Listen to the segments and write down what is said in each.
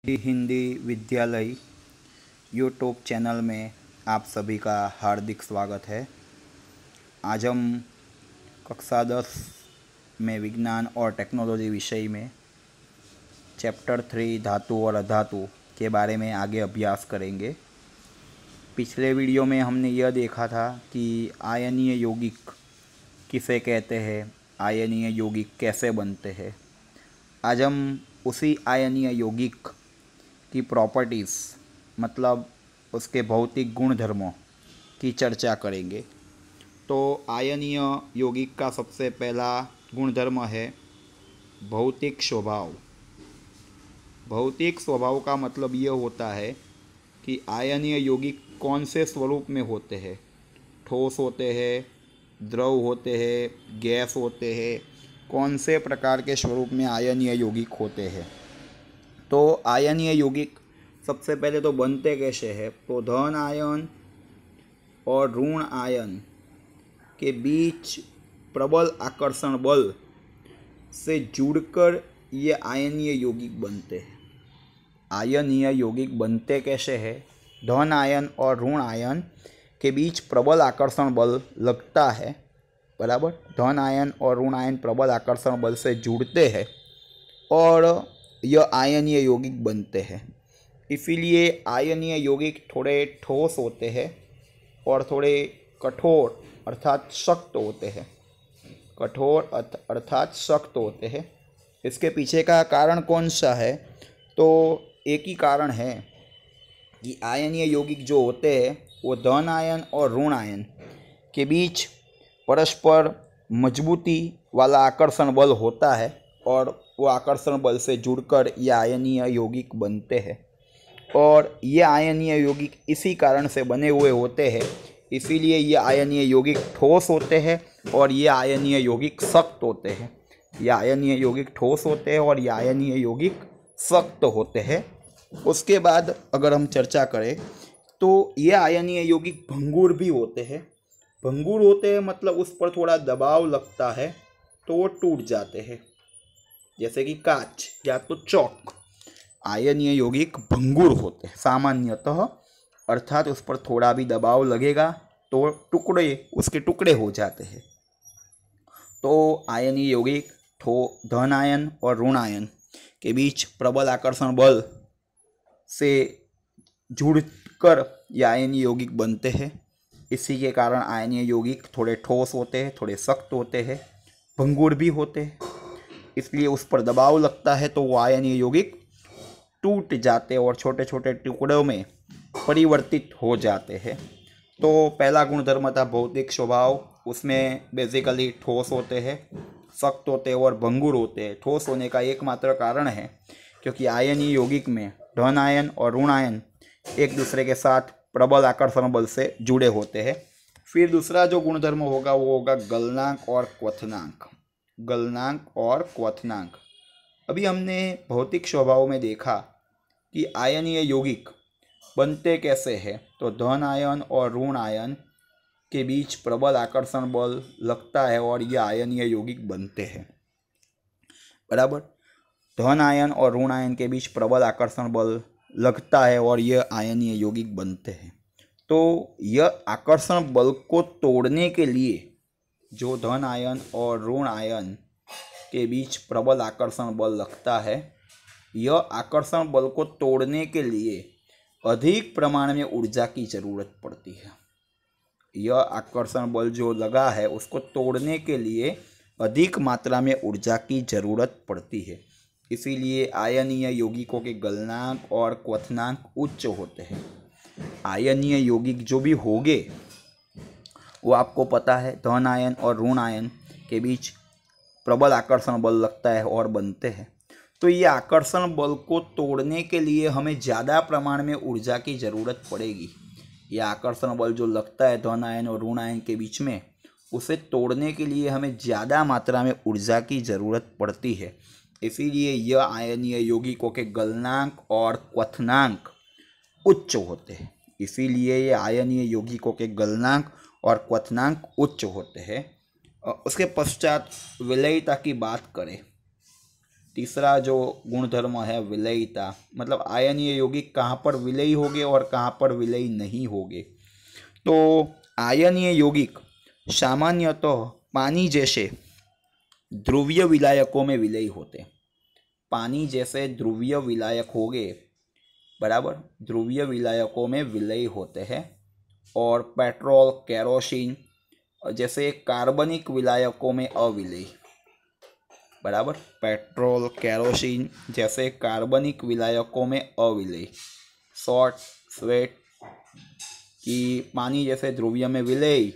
हिंदी विद्यालय YouTube channel में आप सभी का हार्दिक स्वागत है। आज हम कक्षा 10 में विज्ञान और टेक्नोलॉजी विषय में चैप्टर 3 धातु और अधातु के बारे में आगे अभ्यास करेंगे। पिछले वीडियो में हमने यह देखा था कि आयनीय यौगिक किसे कहते हैं, आयनीय यौगिक कैसे बनते हैं। आज हम उसी आयनीय यौगिक की प्रॉपर्टीज़ मतलब उसके भौतिक गुणधर्मों की चर्चा करेंगे। तो आयनीय यौगिक का सबसे पहला गुणधर्म है भौतिक स्वभाव। भौतिक स्वभाव का मतलब यह होता है कि आयनीय यौगिक कौन से स्वरूप में होते हैं। ठोस होते हैं, द्रव होते हैं, गैस होते हैं, कौन से प्रकार के स्वरूप में आयनीय यौगिक होते हैं। तो आयनीय यौगिक सबसे पहले तो बनते कैसे हैं, तो धन आयन और ऋण आयन के बीच प्रबल आकर्षण बल से जुड़कर ये आयनीय यौगिक बनते हैं। आयनीय यौगिक बनते कैसे हैं, धन आयन और ऋण आयन के बीच प्रबल आकर्षण बल लगता है, बराबर। धन आयन और ऋण आयन प्रबल आकर्षण बल से जुड़ते हैं और यह आयनीय यौगिक बनते हैं। इसीलिए आयनीय यौगिक थोड़े ठोस होते हैं और थोड़े कठोर अर्थात सख्त होते हैं। कठोर अर्थात सख्त होते हैं। इसके पीछे का कारण कौन सा है, तो एक ही कारण है कि आयनीय यौगिक जो होते हैं वो धन आयन और ऋण आयन के बीच परस्पर मजबूती वाला आकर्षण बल होता है और वो आकर्षण बल से जुड़कर ये आयनीय यौगिक बनते हैं। और ये आयनीय यौगिक इसी कारण से बने हुए होते हैं, इसीलिए ये आयनीय यौगिक ठोस होते हैं और ये आयनीय यौगिक सख्त होते हैं। ये आयनीय यौगिक ठोस होते हैं और ये आयनीय यौगिक सख्त होते हैं। उसके बाद अगर हम चर्चा करें तो ये आयनीय यौगिक भंगुर भी होते हैं। भंगुर होते हैं मतलब उस पर थोड़ा दबाव लगता है तो वो टूट जाते हैं, जैसे कि कांच या तो चौक। आयनीय यौगिक भंगुर होते हैं सामान्यतः, अर्थात उस पर थोड़ा भी दबाव लगेगा तो उसके टुकड़े हो जाते हैं। तो आयनीय यौगिक धन आयन और ऋण आयन के बीच प्रबल आकर्षण बल से जुड़कर ये आयनीय यौगिक बनते हैं। इसी के कारण आयनीय यौगिक थोड़े ठोस होते हैं, थोड़े सख्त होते हैं, भंगुर भी होते हैं। इसलिए उस पर दबाव लगता है तो वो आयनीय यौगिक टूट जाते हैं और छोटे छोटे टुकड़ों में परिवर्तित हो जाते हैं। तो पहला गुणधर्म था भौतिक स्वभाव। उसमें बेसिकली ठोस होते हैं, सख्त होते हैं और भंगुर होते हैं। ठोस होने का एकमात्र कारण है क्योंकि आयनीय यौगिक में धन आयन और ऋण आयन एक दूसरे के साथ प्रबल आकर्षण बल से जुड़े होते हैं। फिर दूसरा जो गुणधर्म होगा वो होगा गलनांक और क्वथनांक। गलनांक और क्वथनांक। अभी हमने भौतिक स्वभाव में देखा कि आयनीय यौगिक बनते कैसे हैं, तो धन आयन और ऋण आयन के बीच प्रबल आकर्षण बल लगता है और ये आयनीय यौगिक बनते हैं, बराबर। धन आयन और ऋण आयन के बीच प्रबल आकर्षण बल लगता है और यह आयनीय यौगिक बनते हैं। तो यह आकर्षण बल को तोड़ने के लिए जो धन आयन और ऋण आयन के बीच प्रबल आकर्षण बल लगता है, यह आकर्षण बल को तोड़ने के लिए अधिक प्रमाण में ऊर्जा की ज़रूरत पड़ती है। यह आकर्षण बल जो लगा है उसको तोड़ने के लिए अधिक मात्रा में ऊर्जा की ज़रूरत पड़ती है। इसीलिए आयनीय यौगिकों के गलनांक और क्वथनांक उच्च होते हैं। आयनीय यौगिक जो भी होंगे वो आपको पता है धन आयन और ऋण आयन के बीच प्रबल आकर्षण बल लगता है और बनते हैं। तो ये आकर्षण बल को तोड़ने के लिए हमें ज़्यादा प्रमाण में ऊर्जा की ज़रूरत पड़ेगी। ये आकर्षण बल जो लगता है धन आयन और ऋण आयन के बीच में, उसे तोड़ने के लिए हमें ज़्यादा मात्रा में ऊर्जा की ज़रूरत पड़ती है। इसीलिए यह आयनीय यौगिकों के गलनांक और क्वथनांक उच्च होते हैं। इसीलिए ये आयनीय यौगिकों के गलनांक और क्वथनांक उच्च होते हैं। उसके पश्चात विलयिता की बात करें तीसरा जो गुणधर्म है विलयिता, मतलब आयनीय यौगिक कहाँ पर विलयी होंगे और कहाँ पर विलयी नहीं होंगे। तो आयनीय यौगिक सामान्यतः पानी जैसे ध्रुवीय विलायकों में विलयी होते हैं। पानी जैसे ध्रुवीय विलायक होंगे, बराबर, ध्रुवीय विलायकों में विलयी होते हैं। और पेट्रोल, केरोसिन जैसे कार्बनिक विलायकों में अविलयी, बराबर, पेट्रोल, केरोसिन जैसे कार्बनिक विलायकों में अविलयी। शॉर्ट स्वेट कि पानी जैसे ध्रुवीय में विलयी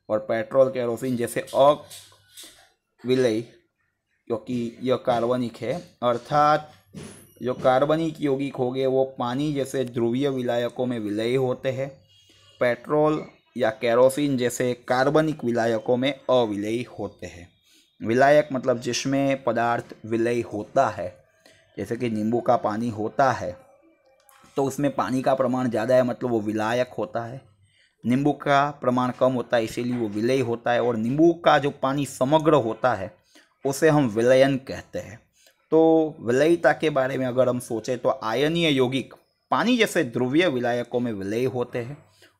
और पेट्रोल, केरोसिन जैसे अविलयी, क्योंकि यह कार्बनिक है, अर्थात जो कार्बनिक यौगिक होंगे वो पानी जैसे ध्रुवीय विलायकों में विलयी होते हैं। पेट्रोल या केरोसिन जैसे कार्बनिक विलायकों में अविलयी होते हैं। विलायक मतलब जिसमें पदार्थ विलयी होता है, जैसे कि नींबू का पानी होता है तो उसमें पानी का प्रमाण ज़्यादा है, मतलब वो विलायक होता है। नींबू का प्रमाण कम होता है, इसीलिए वो विलयी होता है। और नींबू का जो पानी समग्र होता है उसे हम विलयन कहते हैं। तो विलयिता के बारे में अगर हम सोचें तो आयनीय यौगिक पानी जैसे ध्रुवीय विलायकों में विलयी होते हैं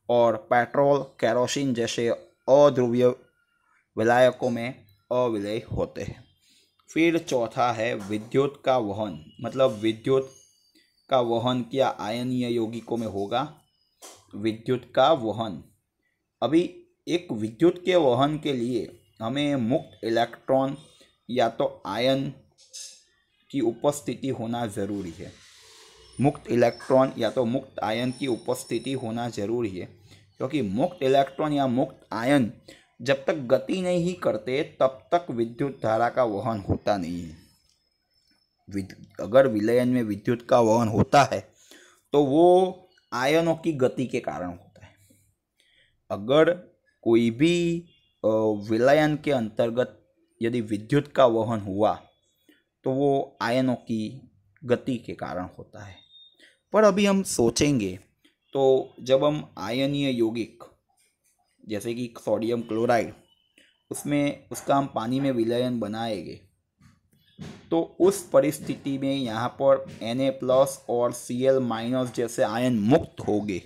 और पेट्रोल, केरोसिन जैसे अध्रुवीय विलायकों में अविलयी होते हैं। फिर चौथा है विद्युत का वहन, मतलब विद्युत का वहन क्या आयनीय यौगिकों में होगा। विद्युत का वहन, अभी एक विद्युत के वहन के लिए हमें मुक्त इलेक्ट्रॉन या तो आयन की उपस्थिति होना ज़रूरी है। मुक्त इलेक्ट्रॉन या तो मुक्त आयन की उपस्थिति होना ज़रूरी है, क्योंकि मुक्त इलेक्ट्रॉन या मुक्त आयन जब तक गति नहीं करते तब तक विद्युत धारा का वहन होता नहीं है। अगर विलयन में विद्युत का वहन होता है तो वो आयनों की गति के कारण होता है। अगर कोई भी विलयन के अंतर्गत यदि विद्युत का वहन हुआ तो वो आयनों की गति के कारण होता है। पर अभी हम सोचेंगे तो जब हम आयनीय यौगिक जैसे कि सोडियम क्लोराइड, उसका हम पानी में विलयन बनाएंगे तो उस परिस्थिति में यहाँ पर Na+ और Cl- जैसे आयन मुक्त होंगे।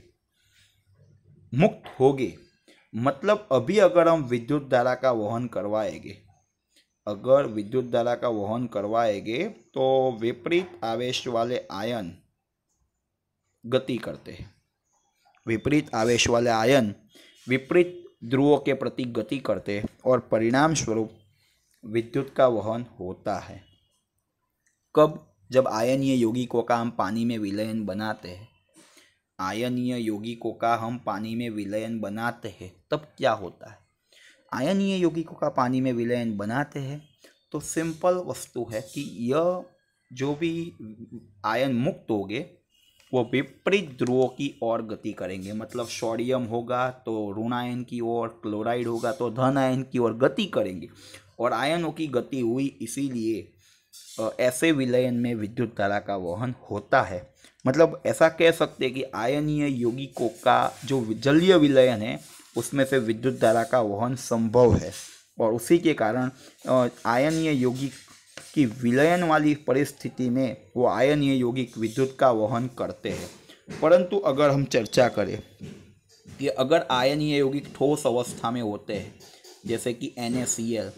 मतलब अभी अगर हम विद्युत धारा का वहन करवाएंगे, तो विपरीत आवेश वाले आयन गति करते हैं। विपरीत आवेश वाले आयन विपरीत ध्रुवों के प्रति गति करते हैं और परिणाम स्वरूप विद्युत का वहन होता है। कब? जब आयनीय यौगिकों का हम पानी में विलयन बनाते हैं। आयनीय यौगिकों का हम पानी में विलयन बनाते हैं तब क्या होता है? आयनीय यौगिकों का पानी में विलयन बनाते हैं तो सिंपल वस्तु है कि यह जो भी आयन मुक्त होंगे वो विपरीत ध्रुवों की ओर गति करेंगे। मतलब सोडियम होगा तो ऋण आयन की ओर, क्लोराइड होगा तो धन आयन की ओर गति करेंगे। और आयनों की गति हुई, इसीलिए ऐसे विलयन में विद्युत धारा का वहन होता है। मतलब ऐसा कह सकते हैं कि आयनीय यौगिकों का जो जलीय विलयन है उसमें से विद्युत धारा का वहन संभव है और उसी के कारण आयनीय यौगिक की विलयन वाली परिस्थिति में वो आयनीय यौगिक विद्युत का वहन करते हैं। परंतु अगर हम चर्चा करें कि अगर आयनीय यौगिक ठोस अवस्था में होते हैं जैसे कि NaCl,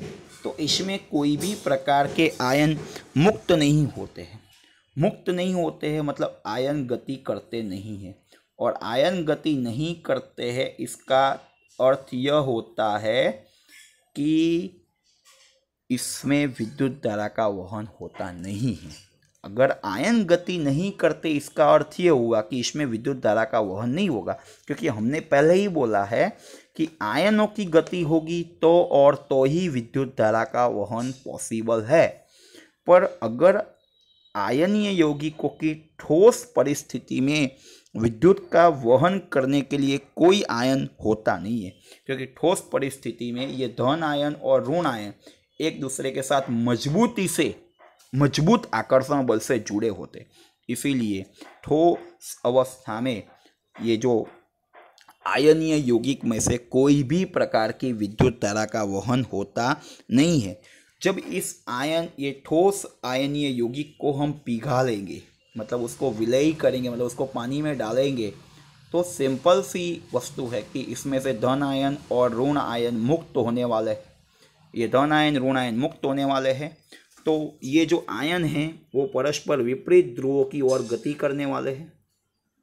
तो इसमें कोई भी प्रकार के आयन मुक्त नहीं होते हैं, मतलब आयन गति करते नहीं हैं। और आयन गति नहीं करते हैं इसका अर्थ यह होता है कि इसमें विद्युत धारा का वहन होता नहीं है। अगर आयन गति नहीं करते इसका अर्थ ये हुआ कि इसमें विद्युत धारा का वहन नहीं होगा, क्योंकि हमने पहले ही बोला है कि आयनों की गति होगी तो ही विद्युत धारा का वहन पॉसिबल है। पर अगर आयनीय यौगिकों की ठोस परिस्थिति में विद्युत का वहन करने के लिए कोई आयन होता नहीं है, क्योंकि ठोस परिस्थिति में ये धन आयन और ऋण आयन एक दूसरे के साथ मजबूत आकर्षण बल से जुड़े होते। इसीलिए ठोस अवस्था में ये जो आयनीय यौगिक में से कोई भी प्रकार की विद्युत धारा का वहन होता नहीं है। जब इस आयन ये ठोस आयनीय यौगिक को हम पिघालेंगे, मतलब उसको विलय करेंगे, मतलब उसको पानी में डालेंगे, तो सिंपल सी वस्तु है कि इसमें से धन आयन और ऋण आयन मुक्त होने वाले हैं। ये धन आयन ऋण आयन मुक्त होने वाले हैं। तो ये जो आयन हैं वो परस्पर विपरीत ध्रुवों की ओर गति करने वाले हैं।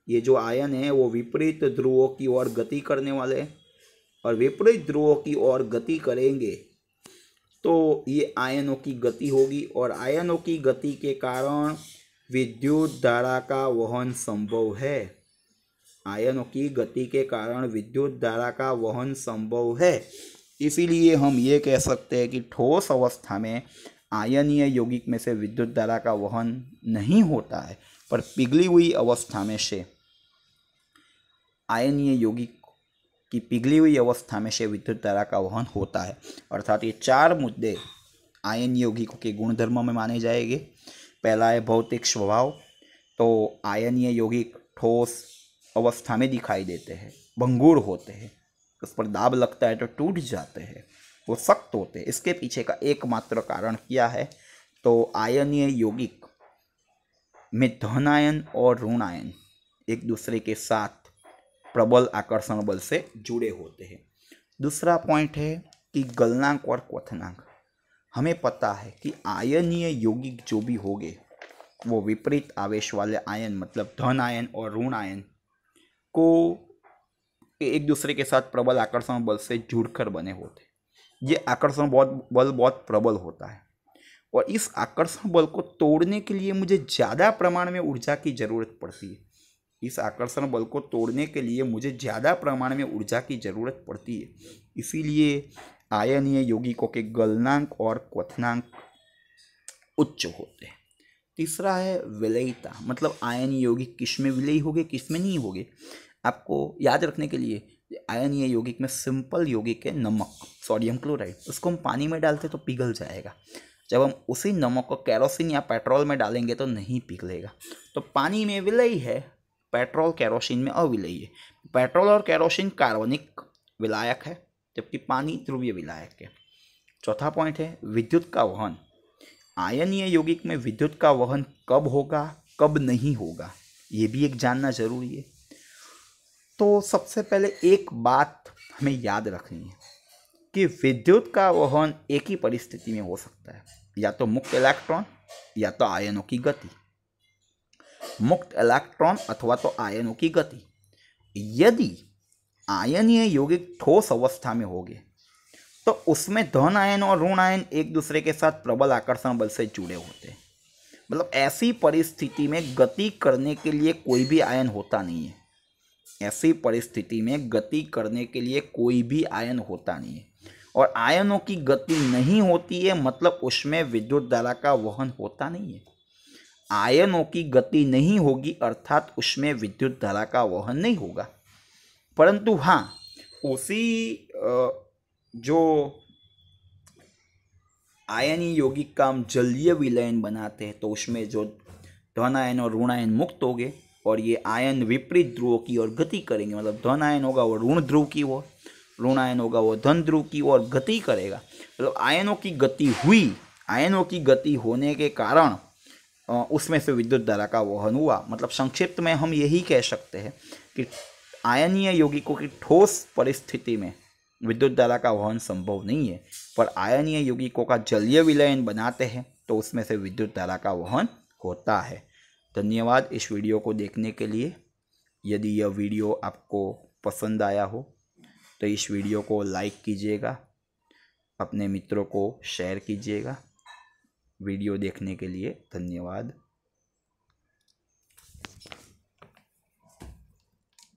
ये जो आयन है वो विपरीत ध्रुवों की ओर गति करने वाले हैं, और विपरीत ध्रुवों की ओर गति करेंगे तो ये आयनों की गति होगी, और आयनों की गति के कारण विद्युत धारा का वहन संभव है। आयनों की गति के कारण विद्युत धारा का वहन संभव है। इसीलिए हम ये कह सकते हैं कि ठोस अवस्था में आयनीय यौगिक में से विद्युत धारा का वहन नहीं होता है, पर पिघली हुई अवस्था में से आयनीय यौगिक की पिघली हुई अवस्था में से विद्युत धारा का वहन होता है। अर्थात ये 4 मुद्दे आयन यौगिकों के गुणधर्मों में माने जाएंगे। पहला है भौतिक स्वभाव। तो आयनीय यौगिक ठोस अवस्था में दिखाई देते हैं, भंगुर होते हैं, उस पर दाब लगता है तो टूट जाते हैं, वो सख्त होते हैं। इसके पीछे का एकमात्र कारण क्या है? तो आयनीय यौगिक में धन आयन और ऋण आयन एक दूसरे के साथ प्रबल आकर्षण बल से जुड़े होते हैं। दूसरा पॉइंट है कि गलनांक और क्वथनांक। हमें पता है कि आयनीय यौगिक जो भी होंगे वो विपरीत आवेश वाले आयन, मतलब धन आयन और ऋण आयन को एक दूसरे के साथ प्रबल आकर्षण बल से जुड़कर बने होते हैं। ये आकर्षण बल बहुत प्रबल होता है, और इस आकर्षण बल को तोड़ने के लिए मुझे ज़्यादा प्रमाण में ऊर्जा की ज़रूरत पड़ती है। इस आकर्षण बल को तोड़ने के लिए मुझे ज़्यादा प्रमाण में ऊर्जा की ज़रूरत पड़ती है। इसीलिए आयनीय यौगिकों के गलनांक और क्वथनांक उच्च होते हैं। तीसरा है विलयिता, मतलब आयनीय यौगिक किस में विलयी होंगे, किस में नहीं होंगे। आपको याद रखने के लिए आयनीय यौगिक में सिंपल यौगिक है नमक, सोडियम क्लोराइड। उसको हम पानी में डालते तो पिघल जाएगा। जब हम उसी नमक को केरोसिन या पेट्रोल में डालेंगे तो नहीं पिघलेगा। तो पानी में विलयी है, पेट्रोल केरोसिन में अविलयी है। पेट्रोल और केरोसिन कार्बनिक विलायक है, जबकि पानी ध्रुवीय विलायक है। चौथा पॉइंट है विद्युत का वहन। आयनीय यौगिक में विद्युत का वहन कब होगा, कब नहीं होगा, ये भी एक जानना जरूरी है। तो सबसे पहले एक बात हमें याद रखनी है कि विद्युत का वहन एक ही परिस्थिति में हो सकता है, या तो मुक्त इलेक्ट्रॉन या तो आयनों की गति। मुक्त इलेक्ट्रॉन अथवा तो आयनों की गति। यदि आयनीय यौगिक ठोस अवस्था में होंगे तो उसमें धन आयन और ऋण आयन एक दूसरे के साथ प्रबल आकर्षण बल से जुड़े होते हैं। मतलब ऐसी परिस्थिति में गति करने के लिए कोई भी आयन होता नहीं है। ऐसी परिस्थिति में गति करने के लिए कोई भी आयन होता नहीं है, और आयनों की गति नहीं होती है, मतलब उसमें विद्युत धारा का वहन होता नहीं है। आयनों की गति नहीं होगी अर्थात उसमें विद्युत धारा का वहन नहीं होगा। परंतु हाँ, उसी जो आयनीय यौगिक का हम जलीय विलयन बनाते हैं तो उसमें जो धन आयन और ऋण आयन मुक्त होंगे, और ये आयन विपरीत ध्रुवों की ओर गति करेंगे। मतलब धन आयन होगा वो ऋण ध्रुव की ओर, ऋण आयन होगा वो धन ध्रुव की ओर गति करेगा। मतलब आयनों की गति हुई, आयनों की गति होने के कारण उसमें से विद्युत धारा का वहन हुआ। मतलब संक्षिप्त में हम यही कह सकते हैं कि आयनीय यौगिकों की ठोस परिस्थिति में विद्युत धारा का वहन संभव नहीं है, पर आयनीय यौगिकों का जलीय विलयन बनाते हैं तो उसमें से विद्युत धारा का वहन होता है। धन्यवाद इस वीडियो को देखने के लिए। यदि यह वीडियो आपको पसंद आया हो तो इस वीडियो को लाइक कीजिएगा, अपने मित्रों को शेयर कीजिएगा। वीडियो देखने के लिए धन्यवाद।